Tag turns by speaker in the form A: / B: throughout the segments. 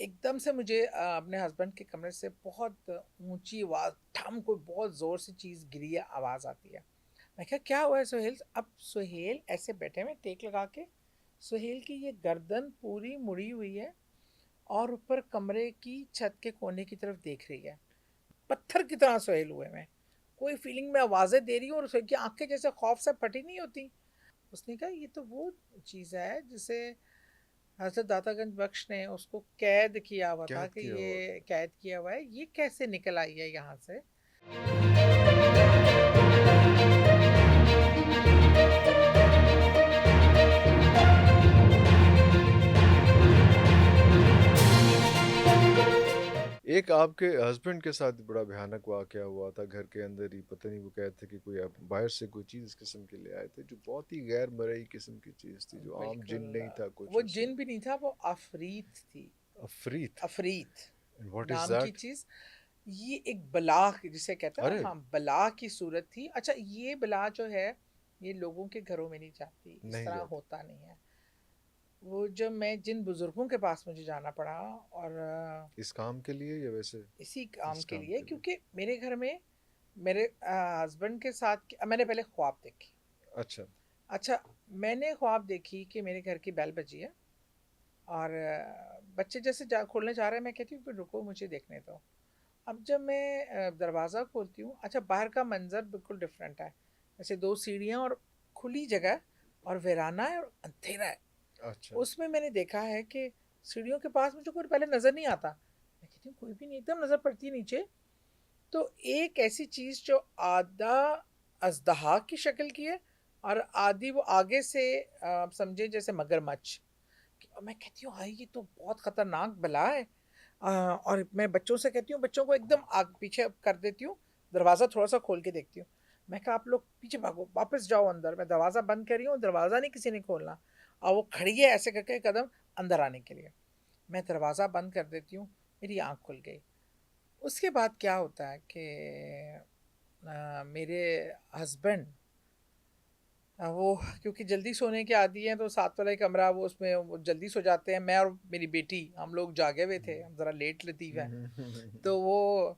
A: एकदम से मुझे अपने हस्बैंड के कमरे से बहुत ऊंची आवाज़, ठम कोई बहुत ज़ोर से चीज़ गिरी है, आवाज़ आती है। मैं कहा क्या हुआ है सुहेल? अब सुहेल ऐसे बैठे हुए टेक लगा के, सुहेल की ये गर्दन पूरी मुड़ी हुई है और ऊपर कमरे की छत के कोने की तरफ देख रही है। पत्थर की तरह सुहेल हुए मैं, कोई फीलिंग में आवाज़ें दे रही हूँ और सुहेल की आंखें जैसे खौफ से फटी नहीं होती। उसने कहा ये तो वो चीज़ है जिसे हज़रत दातागंज बख्श ने उसको कैद किया हुआ था
B: कैद
A: कि
B: किया हुआ था।
A: ये कैद किया हुआ है, ये कैसे निकल आई है यहाँ से।
B: एक आपके हस्बैंड के साथ बड़ा भयानक वाक़या हुआ था घर के अंदर ही, पता नहीं वो कह रहे थे कि कोई आप बाहर से कोई चीज़ इस किस्म की ले आए थे, जो बहुत ही गैर मरई किस्म की चीज़ थी, जो आम जिन
A: बिल्कुल।
B: नहीं था कुछ
A: वो
B: ऐसा।
A: जिन भी नहीं था, वो अफरीत थी।
B: अफ़रीत।
A: अफरीत
B: एंड व्हाट इज़
A: नाम की
B: दैट?
A: चीज़। ये एक बला जिसे कहते हैं ना,
B: अरे!
A: हाँ, बला की सूरत थी। अच्छा, ये बला जो है, ये लोगों के घरों में नहीं जाती, इस
B: नहीं
A: तरह
B: जाती।
A: होता नहीं है। वो जब मैं जिन बुजुर्गों के पास मुझे जाना पड़ा और
B: इस काम के लिए या वैसे?
A: इसी काम
B: इस
A: के
B: काम
A: लिए,
B: के लिए।
A: क्योंकि मेरे घर में मेरे हस्बैंड के साथ मैंने पहले ख्वाब देखी।
B: अच्छा।
A: अच्छा, मैंने ख्वाब देखी कि मेरे घर की बेल बजी है और बच्चे जैसे खोलने जा रहे हैं, मैं कहती हूँ कि रुको मुझे देखने दो। अब जब मैं दरवाज़ा खोलती हूँ, अच्छा बाहर का मंजर बिल्कुल डिफरेंट है। जैसे दो सीढ़ियाँ और खुली जगह और वीराना है और अंधेरा है।
B: अच्छा।
A: उसमें मैंने देखा है कि सीढ़ियों के पास मुझे कोई पहले नज़र नहीं आता। मैं कहती हूँ कोई भी नहीं, एकदम नज़र पड़ती है नीचे। तो एक ऐसी चीज़ जो आधा अजदहा की शक्ल की है और आधी वो आगे से आप समझे जैसे मगरमच्छ। मैं कहती हूँ हाय ये तो बहुत खतरनाक बला है। और मैं बच्चों से कहती हूँ, बच्चों को एकदम आग पीछे कर देती हूँ, दरवाज़ा थोड़ा सा खोल के देखती हूँ। मैं कहा आप लोग पीछे भागो, वापस जाओ अंदर, मैं दरवाज़ा बंद कर रही हूँ, दरवाज़ा नहीं किसी ने खोलना। और वो खड़ी है ऐसे करके कदम अंदर आने के लिए। मैं दरवाज़ा बंद कर देती हूँ, मेरी आँख खुल गई। उसके बाद क्या होता है कि मेरे हस्बैंड वो क्योंकि जल्दी सोने के आदी हैं, तो साथ वाला ही कमरा वो उसमें वो जल्दी सो जाते हैं। मैं और मेरी बेटी हम लोग जागे हुए थे, हम ज़रा लेट लतीफ़ हैं। तो वो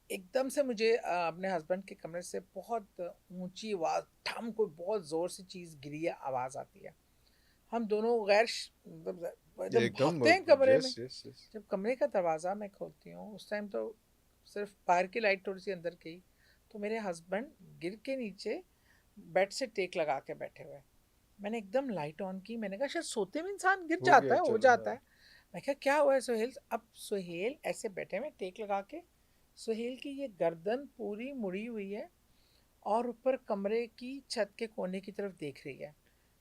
A: एकदम से मुझे अपने हस्बैंड के कमरे से बहुत ऊंची आवाज़, ठम कोई बहुत ज़ोर से चीज़ गिरी है, आवाज़ आती है। हम दोनों मतलब एकदम
B: एकदम
A: भागते हैं कमरे
B: यस,
A: में।
B: Yes, yes.
A: जब कमरे का दरवाज़ा मैं खोलती हूँ उस टाइम तो सिर्फ बाहर की लाइट थोड़ी सी अंदर की, तो मेरे हस्बैंड गिर के नीचे बेड से टेक लगा के बैठे हुए। मैंने एकदम लाइट ऑन की, मैंने कहा शायद सोते में इंसान गिर
B: हो
A: जाता
B: गया
A: है, हो
B: चलो,
A: जाता
B: हाँ।
A: है। मैं कहा क्या हुआ है सुहेल? अब सुहेल ऐसे बैठे हुए टेक लगा के, सुहेल की ये गर्दन पूरी मुड़ी हुई है और ऊपर कमरे की छत के कोने की तरफ देख रही है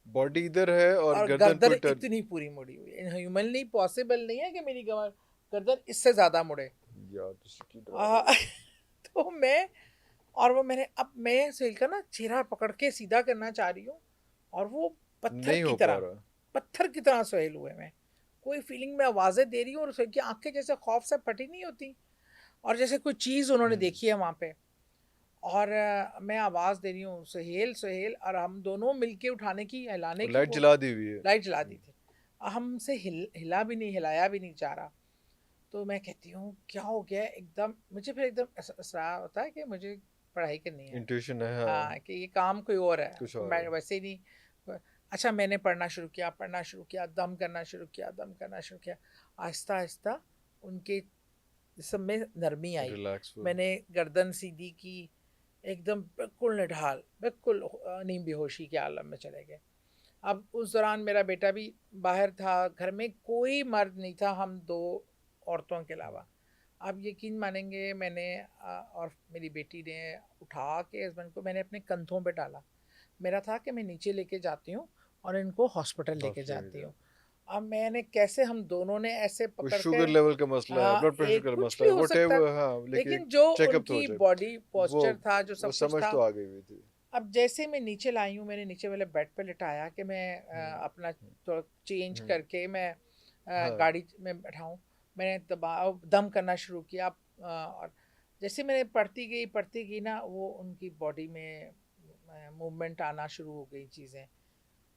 B: बॉडी इधर है और
A: और
B: गर्दन
A: गर्दन
B: कोई टर्न।
A: इतनी पूरी मुड़ी हुई है। ह्यूमनली पॉसिबल नहीं है कि मेरी गर्दन इससे ज़्यादा मुड़े।
B: यार तो की डरा
A: आ,
B: रहे हो।
A: तो मैं और वो मैं सुहेल का ना चेहरा पकड़ के सीधा करना चाह रही हूँ और वो पत्थर
B: नहीं
A: की
B: हो पा
A: तरह,
B: रहा।
A: पत्थर की तरह सुहेल हुए मैं, कोई फीलिंग में आवाज़ें दे रही हूँ और सुहेल की आंखें जैसे खौफ से फटी नहीं होती और जैसे कोई चीज़ उन्होंने
B: हम्म।
A: देखी है वहाँ पे। और मैं आवाज़ दे रही हूँ सुहेल सुहेल, और हम दोनों मिलके उठाने की हिलाने
B: और
A: की
B: लाइट
A: को
B: जला दी हुई है।
A: लाइट जला दी थी। हमसे हिला भी नहीं, हिलाया भी नहीं जा रहा। तो मैं कहती हूँ क्या हो गया है? एकदम मुझे फिर एकदम ऐसा होता है कि मुझे पढ़ाई करनी है।
B: इंट्यूशन है, हाँ।
A: हाँ, कि ये काम कोई और है,
B: कुछ
A: तो
B: और
A: मैं
B: है।
A: वैसे ही नहीं। अच्छा, मैंने पढ़ना शुरू किया, दम करना शुरू किया, दम करना शुरू किया। आहिस्ता आहिस्ता उनके जिस्म में नरमी आई।
B: रिलैक्सफुल।
A: मैंने गर्दन सीधी की, एकदम बिल्कुल निढाल, बिल्कुल नीम बेहोशी के आलम में चले गए। अब उस दौरान मेरा बेटा भी बाहर था, घर में कोई मर्द नहीं था, हम दो औरतों के अलावा। आप यकीन मानेंगे, मैंने और मेरी बेटी ने उठा के हस्बैंड को मैंने अपने कंधों पे डाला। मेरा था कि मैं नीचे लेके जाती हूँ और इनको हॉस्पिटल लेके
B: हॉस्पिटल लेके
A: जाती
B: जाओ।
A: हूँ। अब मैंने कैसे, हम दोनों ने ऐसे
B: कोई
A: पकड़ के,
B: शुगर लेवल का मसला है,
A: हाँ,
B: ब्लड प्रेशर
A: एक
B: का
A: कुछ
B: मसला
A: भी
B: है,
A: हो सकता है,
B: व्हाटएवर, हाँ, लेकिन
A: लेकिन जो
B: चेकअप तो हो
A: उनकी
B: जाए।
A: बॉडी
B: वो
A: पोस्चर था, जो
B: वो
A: सब कुछ
B: समझ
A: था।
B: तो आ गई हुई थी।
A: अब जैसे मैं नीचे लाई हूँ, मैंने नीचे वाले बेड पे लिटाया कि मैं
B: हम्म।
A: अपना थोड़ा चेंज
B: हम्म।
A: करके मैं
B: हाँ।
A: गाड़ी में बैठाऊँ। मैंने दबाव दम करना शुरू किया। और जैसे मैंने पढ़ती गई ना, वो उनकी बॉडी में मूवमेंट आना शुरू हो गई चीज़ें।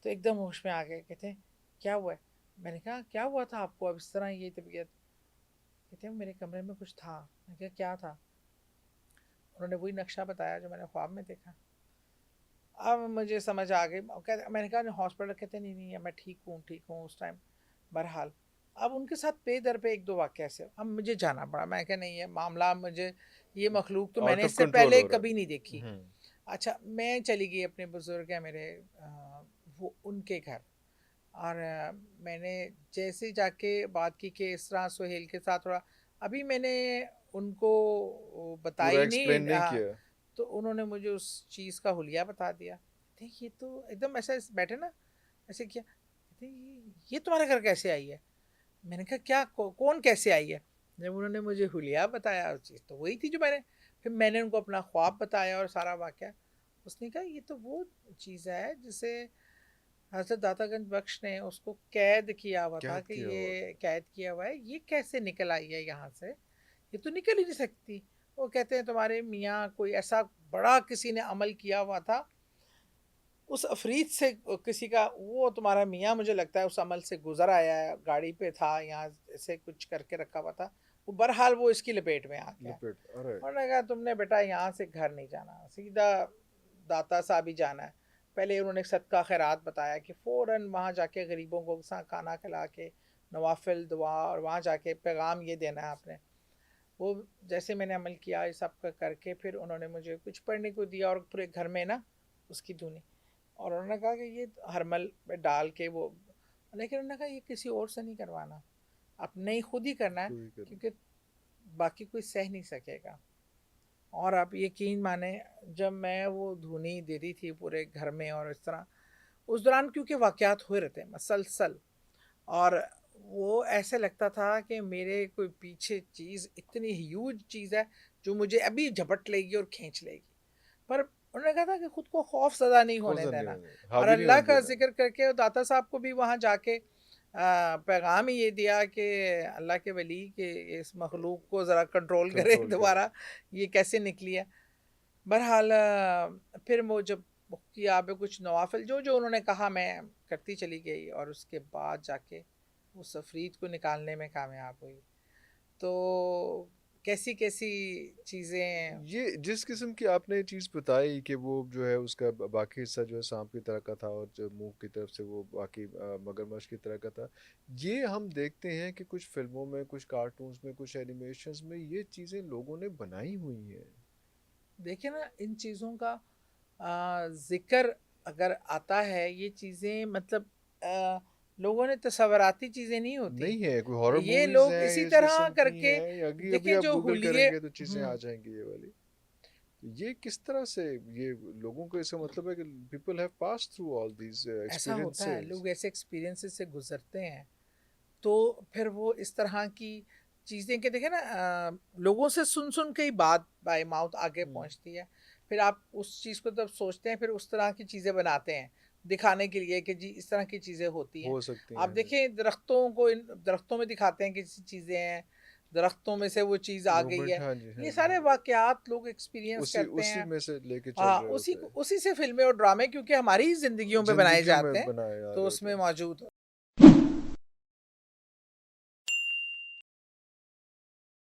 A: तो एकदम होश में आ गए, कहते हैं क्या हुआ है? मैंने कहा क्या हुआ था आपको अब इस तरह ये तबीयत? कहते हैं मेरे कमरे में कुछ था। मैं कहा क्या था? उन्होंने वही नक्शा बताया जो मैंने ख्वाब में देखा। अब मुझे समझ आ गई। कहते मैंने कहा हॉस्पिटल, कहते नहीं नहीं मैं ठीक हूँ उस टाइम। बहरहाल अब उनके साथ पे दर पे एक दो वाक़या ऐसे, अब मुझे जाना पड़ा। मैं कहा नहीं, ये मामला मुझे, ये मखलूक तो
B: आउट
A: मैंने
B: ऑफ
A: इससे
B: कंट्रोल
A: पहले
B: हो रहा
A: कभी नहीं
B: है।
A: देखी। अच्छा, मैं चली गई, अपने बुज़ुर्ग हैं मेरे, वो उनके घर। और मैंने जैसे ही जाके बात की कि इस तरह सुहेल के साथ थोड़ा, अभी मैंने उनको
B: पूरा
A: बताई नहीं।
B: एक्सप्लेन नहीं किया।
A: तो उन्होंने मुझे उस चीज़ का हुलिया बता दिया। कहते ये तो एकदम ऐसा बैठे ना, ऐसे किया। कहते ये तुम्हारे घर कैसे आई है? मैंने कहा क्या, कौन कैसे आई है? जब उन्होंने मुझे हुलिया बताया, उस चीज़ तो वही थी जो मैंने, फिर मैंने उनको अपना ख्वाब बताया और सारा वाक़या। उसने कहा ये तो वो चीज़ है जिसे हज़रत दातागंज बख्श ने उसको कैद किया हुआ था,
B: कैद
A: कि
B: किया हुआ था।
A: ये कैद किया हुआ है, ये कैसे निकल आई है यहाँ से? ये तो निकल ही नहीं सकती। वो कहते हैं तुम्हारे मियाँ कोई ऐसा बड़ा किसी ने अमल किया हुआ था, उस अफरीत से किसी का, वो तुम्हारा मियाँ मुझे लगता है उस अमल से गुजर आया है, गाड़ी पे था यहाँ ऐसे कुछ करके रखा हुआ था, वो बहरहाल वो इसकी लपेट में आ गया।
B: लपेट, अरे।
A: उन्होंने कहा तुमने बेटा यहाँ से घर नहीं जाना, सीधा दाता साहब ही जाना है। पहले उन्होंने सदका खैरात बताया कि फ़ौरन वहाँ जाके गरीबों को खाना खिला के नवाफिल दुआ, और वहाँ जाके पैगाम ये देना है आपने। वो जैसे मैंने अमल किया ये सब करके, फिर उन्होंने मुझे कुछ पढ़ने को दिया और पूरे घर में ना उसकी धुनी, और उन्होंने कहा कि ये हरमल में डाल के वो, लेकिन उन्होंने कहा ये किसी और से नहीं करवाना, अपने ही खुद ही करना है,
B: कोई कर।
A: क्योंकि बाकी कोई सह नहीं सकेगा। और आप यकीन माने, जब मैं वो धुनी दे रही थी पूरे घर में और इस तरह, उस दौरान क्योंकि वाक़यात हुए रहते हैं मसलसल, और वो ऐसे लगता था कि मेरे कोई पीछे चीज़ इतनी ह्यूज चीज़ है जो मुझे अभी झपट लेगी और खींच लेगी। पर उन्होंने कहा था कि खुद को खौफ ज़दा नहीं होने
B: खोजा नहीं
A: देना,
B: होने,
A: और
B: हावी नहीं
A: अल्लाह
B: होने
A: का
B: देना।
A: ज़िक्र करके, और दाता साहब को भी वहाँ जाके पैगाम ही ये दिया कि अल्लाह के वली के इस मखलूक को ज़रा कंट्रोल करे
B: कंट्रोल करे।
A: दोबारा, ये कैसे निकली है। बहरहाल फिर वो जब किया, अब कुछ नवाफिल जो जो उन्होंने कहा मैं करती चली गई, और उसके बाद जाके उस अफरीत को निकालने में कामयाब हुई। तो कैसी कैसी चीज़ें।
B: ये जिस किस्म की आपने चीज़ बताई कि वो जो है उसका बाकी हिस्सा जो है सांप की तरह का था और जो मुंह की तरफ से वो बाकी मगरमच्छ की तरह का था। ये हम देखते हैं कि कुछ फिल्मों में, कुछ कार्टून्स में, कुछ एनिमेशंस में ये चीज़ें लोगों ने बनाई हुई हैं।
A: देखिए ना, इन चीज़ों का ज़िक्र अगर आता है, ये चीज़ें मतलब लोगों ने तसव्वुराती चीज़ें नहीं होती।
B: नहीं है, कोई हॉरर
A: ये
B: मूवीज़
A: लोग
B: हैं
A: इसी
B: इस
A: तरह
B: किस्म की
A: करके,
B: हैं, अभी अभी
A: देखें
B: आप
A: जो
B: गूगल
A: हुलिये।
B: करेंगे तो चीज़ें आ जाएंगी ये वाली। तो ये किस तरह से, ये लोगों को इसका मतलब है कि people have pass through all these
A: ऐसा होता है,
B: एक्सपीरियंसेस।
A: लोग ऐसे एक्सपीरियंसेस से गुजरते हैं, तो फिर वो इस तरह की चीज़ें के देखें ना, लोगों से सुन सुन के ही बात बाय माउथ आगे पहुंचती है। फिर आप उस चीज़ को जब सोचते हैं, फिर उस तरह की चीज़ें बनाते हैं दिखाने के लिए कि जी इस तरह की चीज़ें होती हैं।
B: हो सकती
A: आप
B: हैं, हाँ।
A: देखें दरख्तों को, इन दरख्तों में दिखाते हैं कि चीज़ें हैं, दरख्तों में से वो चीज़ आ गई
B: मूवमेंट,
A: है।
B: हाँ जी, हाँ
A: ये
B: जी, हाँ
A: सारे
B: जी।
A: वाक़यात लोग एक्सपीरियंस
B: उसी
A: करते
B: उसी
A: हैं।
B: में से लेके चल
A: हाँ,
B: रहे
A: उसी
B: होते हैं।
A: उसी से फ़िल्में और ड्रामे, क्योंकि हमारी ही ज़िंदगियों पे बनाए
B: ज़िंदगियों
A: जाते
B: में
A: हैं,
B: बनाए जा
A: तो
B: रहे होते
A: उसमें
B: हैं।
A: मौजूद